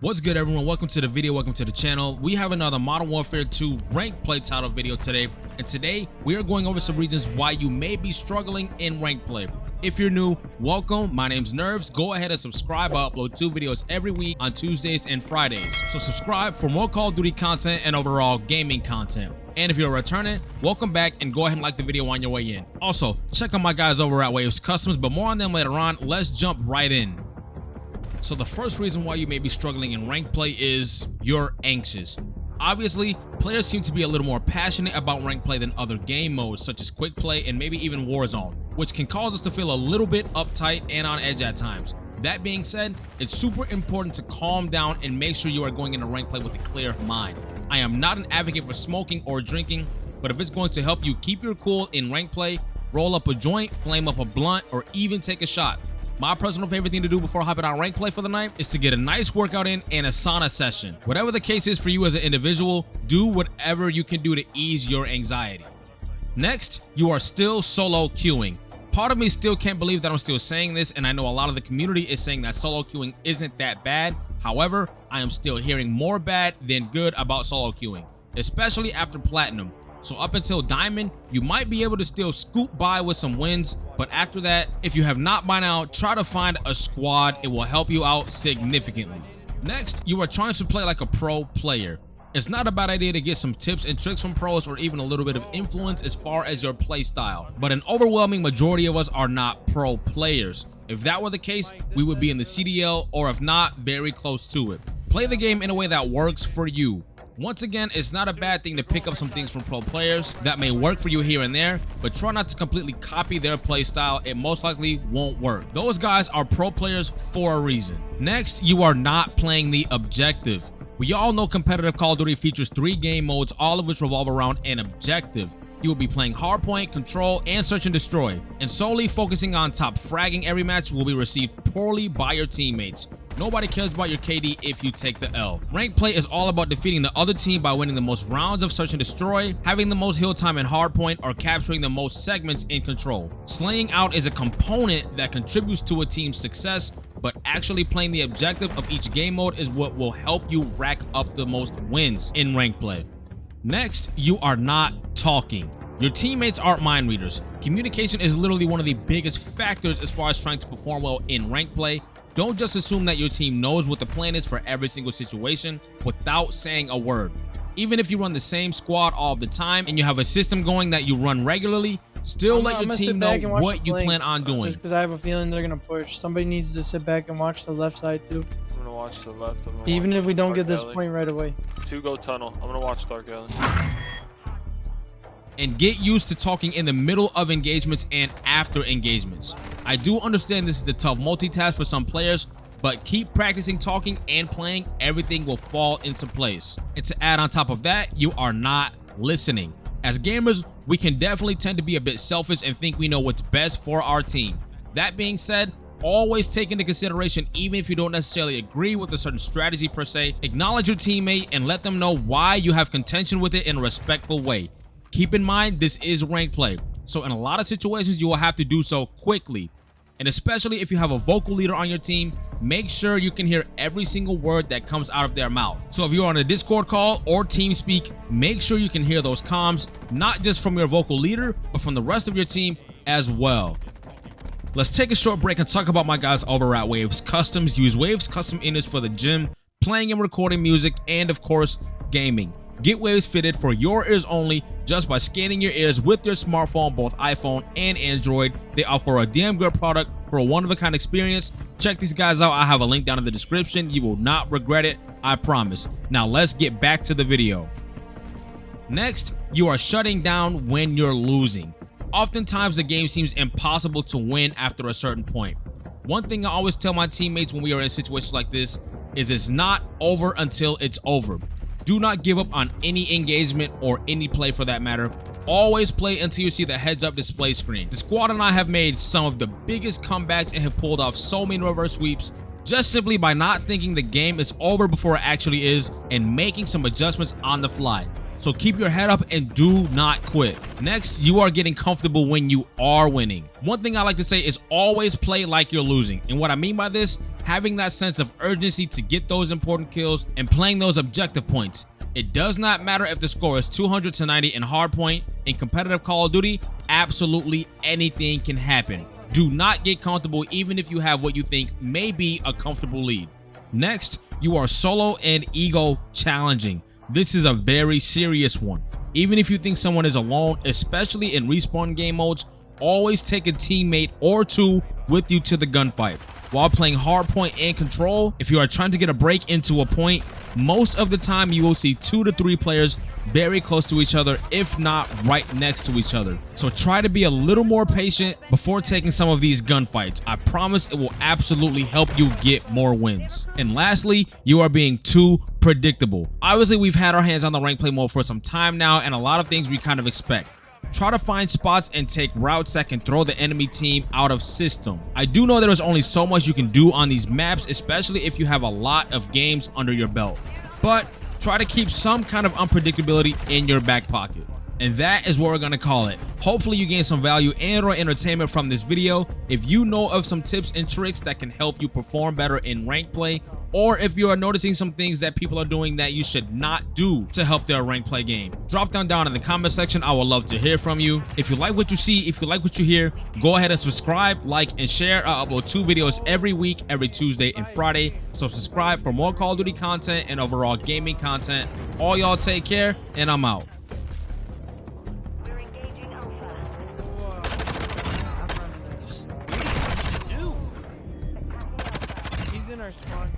What's good, everyone? Welcome to the video, welcome to the channel. We have another Modern Warfare 2 ranked play title video today, and today we are going over some reasons why you may be struggling in ranked play. If you're new, welcome. My name's Nerves. Go ahead and subscribe. I upload 2 videos every week on Tuesdays and Fridays. So subscribe for more Call of Duty content and overall gaming content. And if you're returning, welcome back, and go ahead and like the video on your way in. Also, check out my guys over at Waves Customs, but more on them later on. Let's jump right in. So the first reason why you may be struggling in ranked play is you're anxious. Obviously, players seem to be a little more passionate about ranked play than other game modes such as quick play and maybe even Warzone, which can cause us to feel a little bit uptight and on edge at times. That being said, it's super important to calm down and make sure you are going into ranked play with a clear mind. I am not an advocate for smoking or drinking, but if it's going to help you keep your cool in ranked play, roll up a joint, flame up a blunt, or even take a shot. My personal favorite thing to do before hopping on ranked play for the night is to get a nice workout in and a sauna session. Whatever the case is for you as an individual, do whatever you can do to ease your anxiety. Next, you are still solo queuing. Part of me still can't believe that I'm still saying this, and I know a lot of the community is saying that solo queuing isn't that bad. However, I am still hearing more bad than good about solo queuing, especially after Platinum. So up until Diamond, you might be able to still scoop by with some wins, but after that, if you have not by now, try to find a squad. It will help you out significantly. Next, you are trying to play like a pro player. It's not a bad idea to get some tips and tricks from pros or even a little bit of influence as far as your play style, but an overwhelming majority of us are not pro players. If that were the case, we would be in the CDL, or if not, very close to it. Play the game in a way that works for you. Once again, it's not a bad thing to pick up some things from pro players that may work for you here and there, but try not to completely copy their play style. It most likely won't work. Those guys are pro players for a reason. Next, you are not playing the objective. We all know competitive Call of Duty features 3 game modes, all of which revolve around an objective. You will be playing hardpoint, control, and search and destroy, and solely focusing on top fragging every match will be received poorly by your teammates. Nobody cares about your KD if you take the L. Ranked play is all about defeating the other team by winning the most rounds of search and destroy, having the most hill time in hardpoint, or capturing the most segments in control. Slaying out is a component that contributes to a team's success, but actually playing the objective of each game mode is what will help you rack up the most wins in ranked play. Next, you are not talking. Your teammates aren't mind readers. Communication is literally one of the biggest factors as far as trying to perform well in ranked play. Don't just assume that your team knows what the plan is for every single situation without saying a word. Even if you run the same squad all the time and you have a system going that you run regularly, still let your team know what you plan on doing. Just because I have a feeling they're going to push. Somebody needs to sit back and watch the left side too. I'm going to watch the left. Even if we don't get this point right away. 2 go tunnel. I'm going to watch Dark Alley. And get used to talking in the middle of engagements and after engagements. I do understand this is a tough multitask for some players, but keep practicing talking and playing. Everything will fall into place. And to add on top of that, you are not listening. As gamers, we can definitely tend to be a bit selfish and think we know what's best for our team. That being said, always take into consideration, even if you don't necessarily agree with a certain strategy per se, acknowledge your teammate and let them know why you have contention with it in a respectful way. Keep in mind, this is ranked play, so in a lot of situations you will have to do so quickly, and especially if you have a vocal leader on your team, make sure you can hear every single word that comes out of their mouth. So if you're on a Discord call or TeamSpeak, make sure you can hear those comms, not just from your vocal leader, but from the rest of your team as well. Let's take a short break and talk about my guys over at Waves Customs. Use Waves Custom Inners for the gym, playing and recording music, and of course, gaming. Get Waves fitted for your ears only just by scanning your ears with your smartphone, both iPhone and Android. They offer a damn good product for a one-of-a-kind experience. Check these guys out. I have a link down in the description. You will not regret it, I promise. Now let's get back to the video. Next, you are shutting down when you're losing. Oftentimes the game seems impossible to win after a certain point. One thing I always tell my teammates when we are in situations like this is it's not over until it's over. Do not give up on any engagement or any play for that matter. Always play until you see the heads-up display screen. The squad and I have made some of the biggest comebacks and have pulled off so many reverse sweeps just simply by not thinking the game is over before it actually is and making some adjustments on the fly. So keep your head up and do not quit. Next, you are getting comfortable when you are winning. One thing I like to say is always play like you're losing. And what I mean by this having that sense of urgency to get those important kills and playing those objective points. It does not matter if the score is 200 to 90 in hardpoint. In competitive Call of Duty, absolutely anything can happen. Do not get comfortable even if you have what you think may be a comfortable lead. Next, you are solo and ego challenging. This is a very serious one. Even if you think someone is alone, especially in respawn game modes, always take a teammate or two with you to the gunfight. While playing hardpoint and control, if you are trying to get a break into a point, most of the time you will see 2 to 3 players very close to each other, if not right next to each other. So try to be a little more patient before taking some of these gunfights. I promise it will absolutely help you get more wins. And lastly, you are being too predictable. Obviously, we've had our hands on the rank play mode for some time now, and a lot of things we kind of expect. Try to find spots and take routes that can throw the enemy team out of system. I do know there is only so much you can do on these maps, especially if you have a lot of games under your belt. But try to keep some kind of unpredictability in your back pocket. And that is what we're gonna call it. Hopefully you gain some value and or entertainment from this video. If you know of some tips and tricks that can help you perform better in rank play, or if you are noticing some things that people are doing that you should not do to help their rank play game, drop them down in the comment section. I would love to hear from you. If you like what you see, if you like what you hear, go ahead and subscribe, like, and share. I upload 2 videos every week, every Tuesday and Friday. So subscribe for more Call of Duty content and overall gaming content. All y'all take care, and I'm out. He's in our spawn.